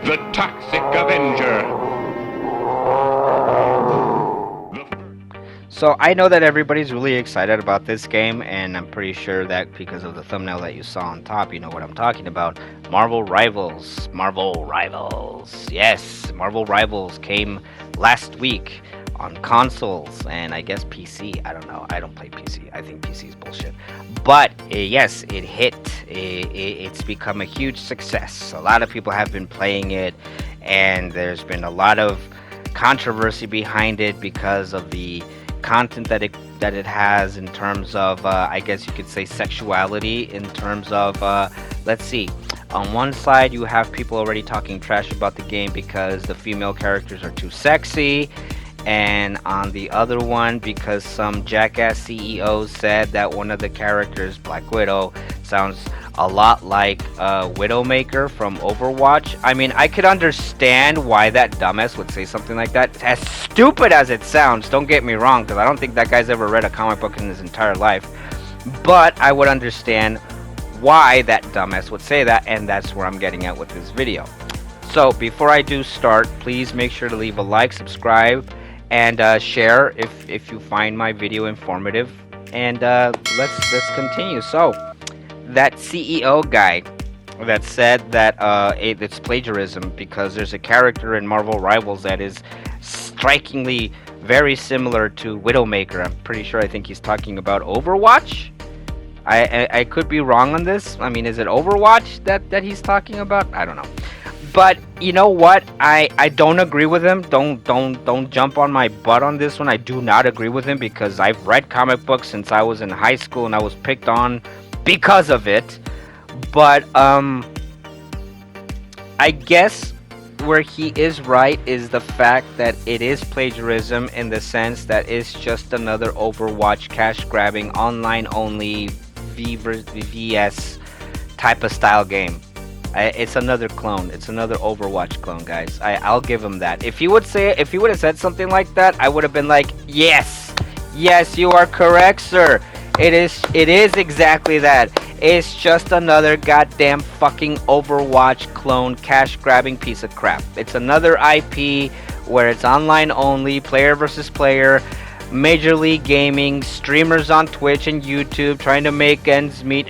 the Toxic Avenger. So I know that everybody's really excited about this game, and I'm pretty sure that because of the thumbnail that you saw on top, you know what I'm talking about. Marvel Rivals. Marvel Rivals. Yes, Marvel Rivals came last week on consoles and I guess PC. I don't know. I don't play PC. I think PC is bullshit. But yes, it hit. It's become a huge success. A lot of people have been playing it, and there's been a lot of controversy behind it because of the content that it has in terms of I guess you could say sexuality in terms of let's see, on one side you have people already talking trash about the game because the female characters are too sexy, and on the other one because some jackass CEO said that one of the characters, Black Widow, sounds a lot like Widowmaker from Overwatch. I mean, I could understand why that dumbass would say something like that. As stupid as it sounds, don't get me wrong, because I don't think that guy's ever read a comic book in his entire life. But I would understand why that dumbass would say that, and that's where I'm getting at with this video. So before I do start, please make sure to leave a like, subscribe, and share if you find my video informative. And let's continue. So that CEO guy that said that it's plagiarism because there's a character in Marvel Rivals that is strikingly very similar to Widowmaker. I'm pretty sure I think he's talking about Overwatch. I could be wrong on this. I mean, is it Overwatch that he's talking about? I don't know. But you know what? I don't agree with him. Don't jump on my butt on this one. I do not agree with him because I've read comic books since I was in high school and I was picked on because of it. But I guess where he is right is the fact that it is plagiarism in the sense that it's just another Overwatch cash grabbing online only VS type of style game. It's another clone. It's another Overwatch clone, guys. I'll give him that. If he would have said something like that, I would have been like, yes, you are correct, sir. It is exactly that. It's just another goddamn fucking Overwatch clone cash grabbing piece of crap. It's another IP where it's online only, player versus player, Major League Gaming, streamers on Twitch and YouTube trying to make ends meet,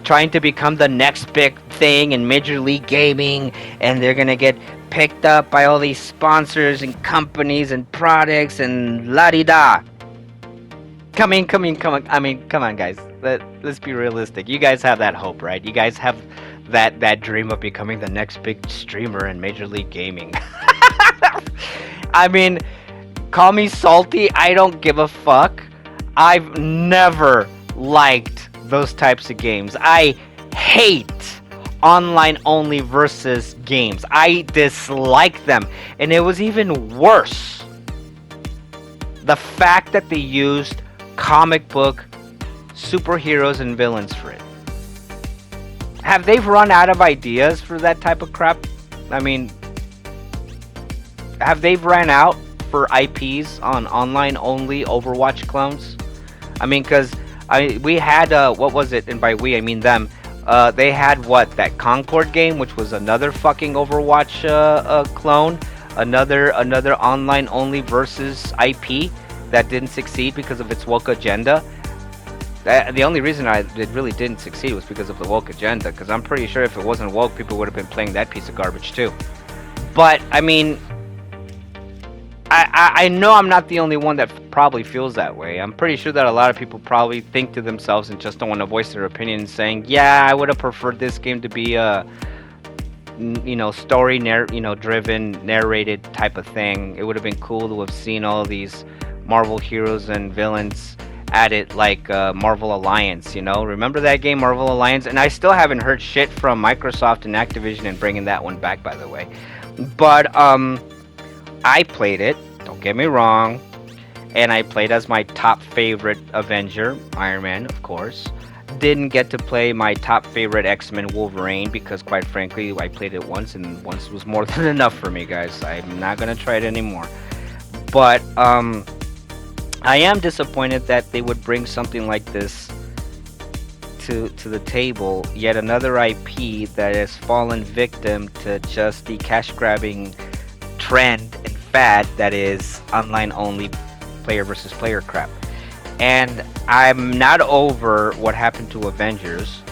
trying to become the next big thing in Major League Gaming, and they're gonna get picked up by all these sponsors and companies and products and la-di-da. Come on. I mean, come on, guys. Let's be realistic. You guys have that hope, right? You guys have that dream of becoming the next big streamer in Major League Gaming. I mean, call me salty. I don't give a fuck. I've never liked those types of games. I hate online only versus games. I dislike them. And it was even worse, the fact that they used comic book superheroes and villains for it. Have they run out of ideas for that type of crap? I mean, have they ran out for IPs on online only Overwatch clones? I mean, because we had what was it? And by we I mean them. They had that Concord game, which was another fucking Overwatch clone, another online only versus IP that didn't succeed because of its woke agenda. The only reason it really didn't succeed was because of the woke agenda, because I'm pretty sure if it wasn't woke, people would have been playing that piece of garbage too. But I mean, I know I'm not the only one that probably feels that way. I'm pretty sure that a lot of people probably think to themselves and just don't want to voice their opinion, saying, yeah, I would have preferred this game to be a story driven, narrated type of thing. It would have been cool to have seen all these Marvel heroes and villains at it, like Marvel Alliance. Remember that game, Marvel Alliance? And I still haven't heard shit from Microsoft and Activision in bringing that one back, by the way. But I played it, don't get me wrong, and I played as my top favorite Avenger, Iron Man, of course. Didn't get to play my top favorite X-Men, Wolverine, because quite frankly, I played it once, and once was more than enough for me, guys. I'm not gonna try it anymore. But I am disappointed that they would bring something like this to the table yet another IP that has fallen victim to just the cash grabbing trend and fad that is online only player versus player crap. And I'm not over what happened to Avengers.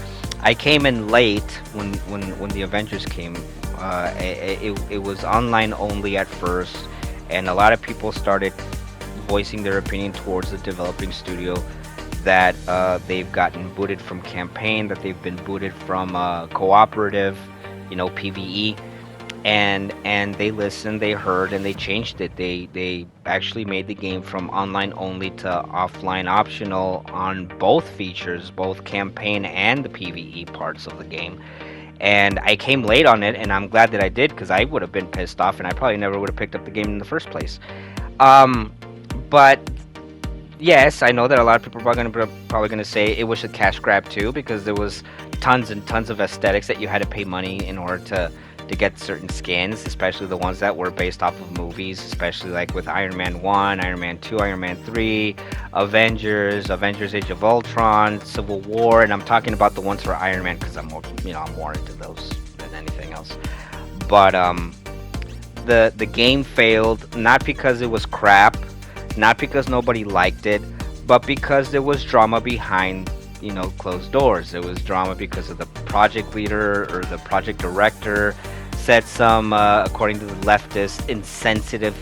I came in late when the Avengers came. It was online only at first, and a lot of people started voicing their opinion towards the developing studio that they've gotten booted from campaign, that they've been booted from cooperative, PVE, and they listened, they heard, and they changed it. They actually made the game from online only to offline optional on both features, both campaign and the PVE parts of the game. And I came late on it, and I'm glad that I did because I would have been pissed off, and I probably never would have picked up the game in the first place. But yes, I know that a lot of people are probably gonna say it was a cash grab too, because there was tons and tons of aesthetics that you had to pay money in order to get certain skins, especially the ones that were based off of movies, especially like with Iron Man 1, Iron Man 2, Iron Man 3, Avengers, Avengers Age of Ultron, Civil War, and I'm talking about the ones for Iron Man because I'm more into those than anything else. But the game failed not because it was crap, not because nobody liked it, but because there was drama behind closed doors. There was drama because of the project leader or the project director said some, according to the leftists, insensitive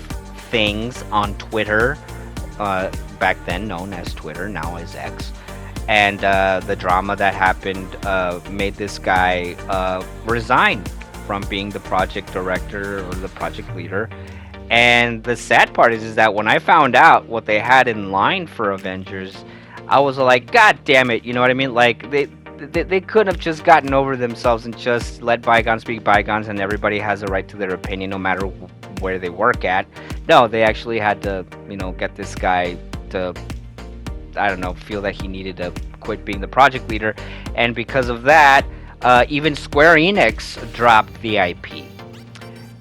things on Twitter, back then known as Twitter, now as X. And the drama that happened made this guy resign from being the project director or the project leader. And the sad part is that when I found out what they had in line for Avengers, I was like, God damn it, you know what I mean? Like, they could have just gotten over themselves and just let bygones be bygones, and everybody has a right to their opinion no matter where they work at. No, they actually had to, get this guy to, I don't know, feel that he needed to quit being the project leader. And because of that, even Square Enix dropped the IP.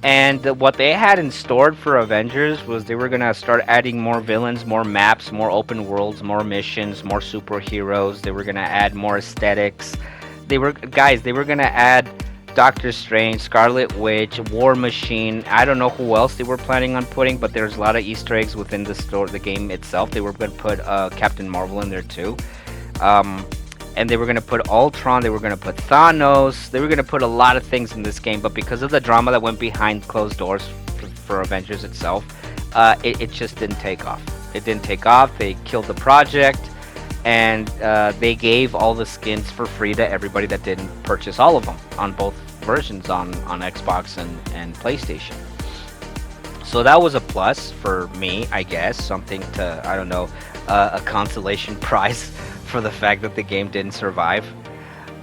And what they had in store for Avengers was they were going to start adding more villains, more maps, more open worlds, more missions, more superheroes. They were going to add more aesthetics. They were going to add Doctor Strange, Scarlet Witch, War Machine. I don't know who else they were planning on putting, but there's a lot of Easter eggs within the game itself. They were going to put Captain Marvel in there too. And they were going to put Ultron, they were going to put Thanos, they were going to put a lot of things in this game, but because of the drama that went behind closed doors for Avengers itself, it just didn't take off. It didn't take off, they killed the project, and they gave all the skins for free to everybody that didn't purchase all of them on both versions on Xbox and PlayStation. So that was a plus for me, I guess, something to, I don't know, a consolation prize for the fact that the game didn't survive.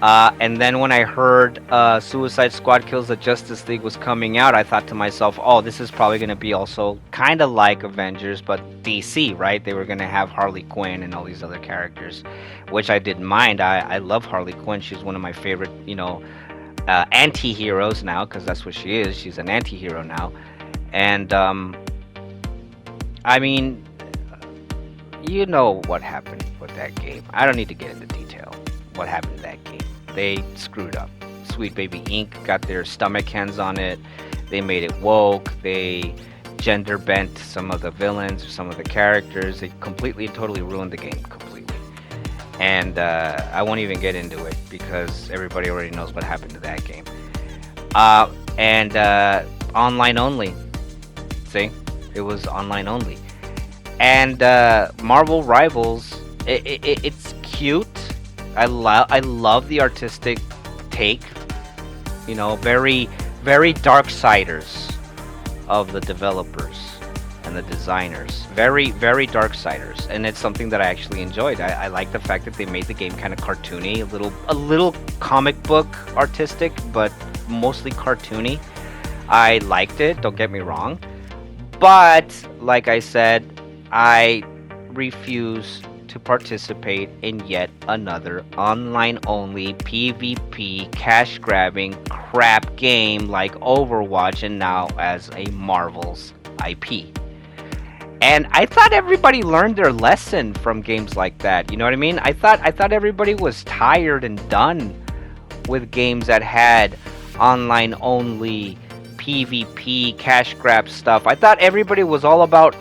And then when I heard Suicide Squad Kills the Justice League was coming out, I thought to myself, oh, this is probably going to be also kind of like Avengers, but DC, right? They were going to have Harley Quinn and all these other characters, which I didn't mind. I love Harley Quinn. She's one of my favorite, anti-heroes now, because that's what she is. She's an anti-hero now. And, I mean, you know what happened with that game. I don't need to get into detail what happened to that game. They screwed up. Sweet Baby Inc. got their stomach hands on it. They made it woke. They gender bent some of the villains or some of the characters. They completely and totally ruined the game completely. And I won't even get into it because everybody already knows what happened to that game. And online only. See? It was online only. And Marvel Rivals, it's cute. I love the artistic take. Very, very Darksiders of the developers and the designers. Very, very Darksiders, and it's something that I actually enjoyed. I like the fact that they made the game kind of cartoony, a little comic book artistic, but mostly cartoony. I liked it. Don't get me wrong, but like I said, I refuse to participate in yet another online-only PvP cash-grabbing crap game like Overwatch, and now as a Marvel's IP. And I thought everybody learned their lesson from games like that. You know what I mean? I thought everybody was tired and done with games that had online only PvP cash grab stuff. I thought everybody was all about,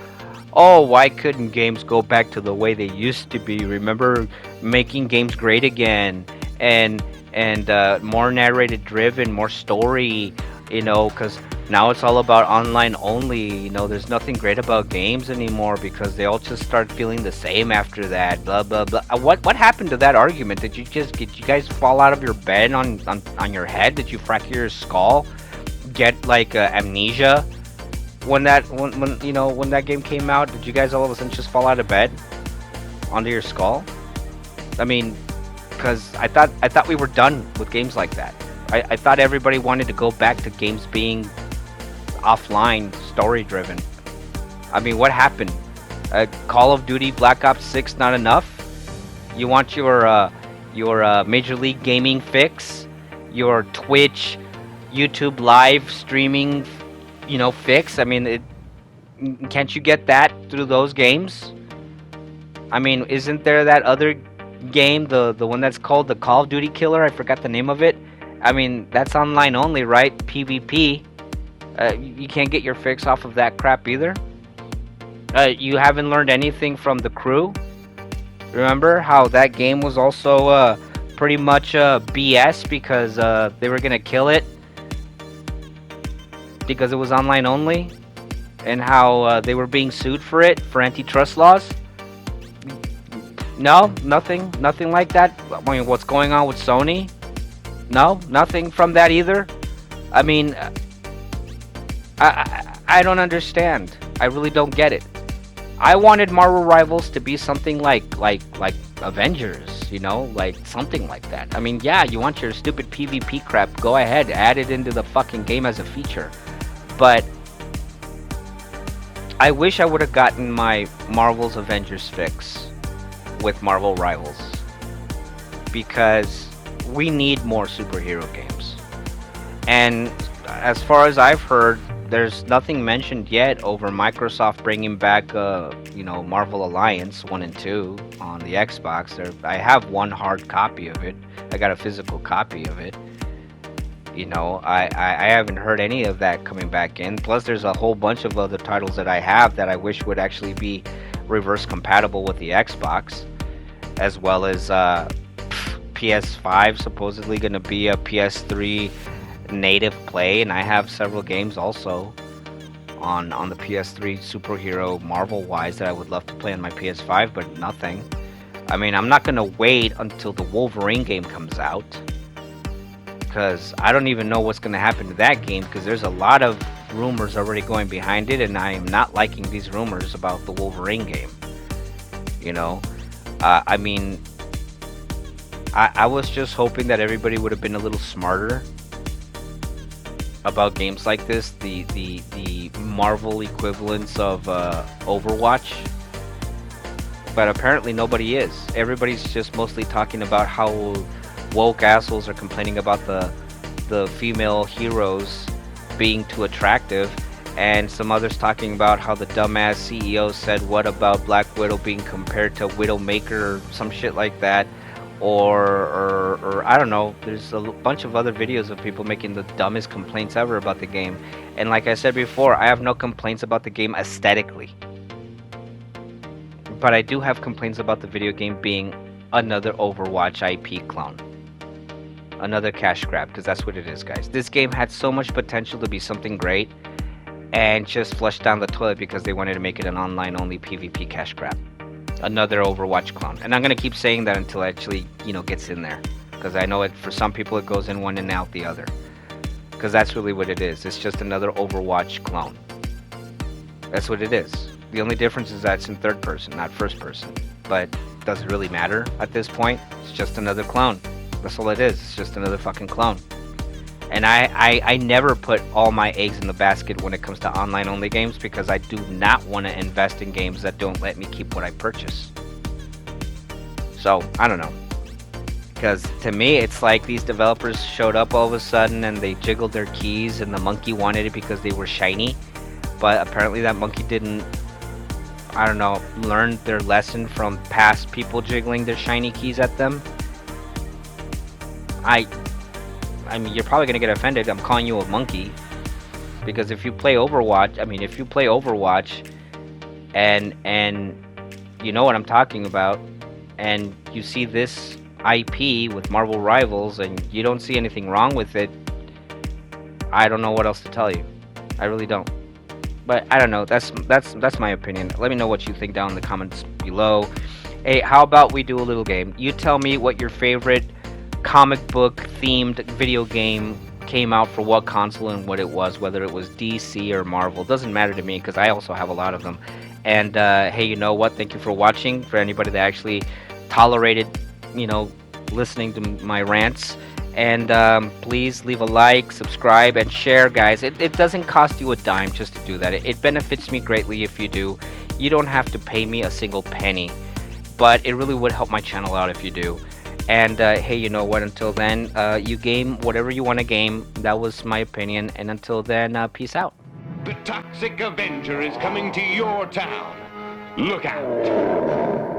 oh, why couldn't games go back to the way they used to be? Remember making games great again, and more narrated driven, more story, because now it's all about online only. There's nothing great about games anymore because they all just start feeling the same after that. Blah blah blah. What happened to that argument? Did you guys fall out of your bed on your head? Did you fracture your skull? Get like amnesia when that game came out? Did you guys all of a sudden just fall out of bed onto your skull? I mean, because I thought we were done with games like that. I thought everybody wanted to go back to games being offline, story driven. I mean, what happened? Call of Duty Black Ops 6 not enough? You want your Major League Gaming fix? Your Twitch, YouTube live streaming, fix? I mean, can't you get that through those games? I mean, isn't there that other game, the one that's called the Call of Duty Killer? I forgot the name of it. I mean, that's online only, right? PvP. You can't get your fix off of that crap either. You haven't learned anything from The Crew. Remember how that game was also pretty much BS because they were gonna kill it because it was online only, and how they were being sued for it for antitrust laws. No, nothing like that. I mean, what's going on with Sony? No, nothing from that either. I mean, I don't understand. I really don't get it. I wanted Marvel Rivals to be something like Avengers, like something like that. I mean, yeah, you want your stupid PvP crap, go ahead, add it into the fucking game as a feature. But I wish I would have gotten my Marvel's Avengers fix with Marvel Rivals, because we need more superhero games. And as far as I've heard, there's nothing mentioned yet over Microsoft bringing back Marvel Alliance 1 and 2 on the Xbox. I have one hard copy of it. I got a physical copy of it. I haven't heard any of that coming back in. Plus there's a whole bunch of other titles that I have that I wish would actually be reverse compatible with the Xbox, as well as PS5 supposedly going to be a PS3 native play, and I have several games also on the PS3 superhero Marvel wise that I would love to play on my PS5, but nothing. I mean, I'm not going to wait until the Wolverine game comes out, because I don't even know what's going to happen to that game, because there's a lot of rumors already going behind it, and I am not liking these rumors about the Wolverine game. I mean, I was just hoping that everybody would have been a little smarter about games like this, the Marvel equivalents of Overwatch. But apparently nobody is. Everybody's just mostly talking about how woke assholes are complaining about the female heroes being too attractive, and some others talking about how the dumbass CEO said what about Black Widow being compared to Widowmaker or some shit like that. Or I don't know, there's a bunch of other videos of people making the dumbest complaints ever about the game. And like I said before, I have no complaints about the game aesthetically, but I do have complaints about the video game being another Overwatch IP clone, another cash grab, because that's what it is, guys. This game had so much potential to be something great, and just flushed down the toilet because they wanted to make it an online only PvP cash grab. Another Overwatch clone. And I'm gonna keep saying that until it actually gets in there, because I know it, for some people it goes in one and out the other, because that's really what it is. It's just another Overwatch clone. That's what it is. The only difference is that it's in third person, not first person, but does it really matter at this point? It's just another clone. That's all it is. It's just another fucking clone. And I never put all my eggs in the basket when it comes to online only games, because I do not want to invest in games that don't let me keep what I purchase. So, I don't know. Because to me, it's like these developers showed up all of a sudden and they jiggled their keys, and the monkey wanted it because they were shiny. But apparently that monkey didn't I don't know, learned their lesson from past people jiggling their shiny keys at them. I I mean, you're probably gonna get offended. I'm calling you a monkey because if you play Overwatch, I mean, if you play Overwatch and you know what I'm talking about, and you see this IP with Marvel Rivals and you don't see anything wrong with it, I don't know what else to tell you. I really don't. But I don't know. That's my opinion. Let me know what you think down in the comments below. Hey, how about we do a little game? You tell me what your favorite comic book themed video game came out for what console and what it was, whether it was DC or Marvel. Doesn't matter to me because I also have a lot of them. And hey, you know what? Thank you for watching. For anybody that actually tolerated, you know, listening to my rants. And please leave a like, subscribe, and share, guys. It doesn't cost you a dime just to do that. It benefits me greatly if you do. You don't have to pay me a single penny, but it really would help my channel out if you do. And hey, you know what? Until then, you game whatever you want to game. That was my opinion. And until then, peace out. The Toxic Avenger is coming to your town. Look out!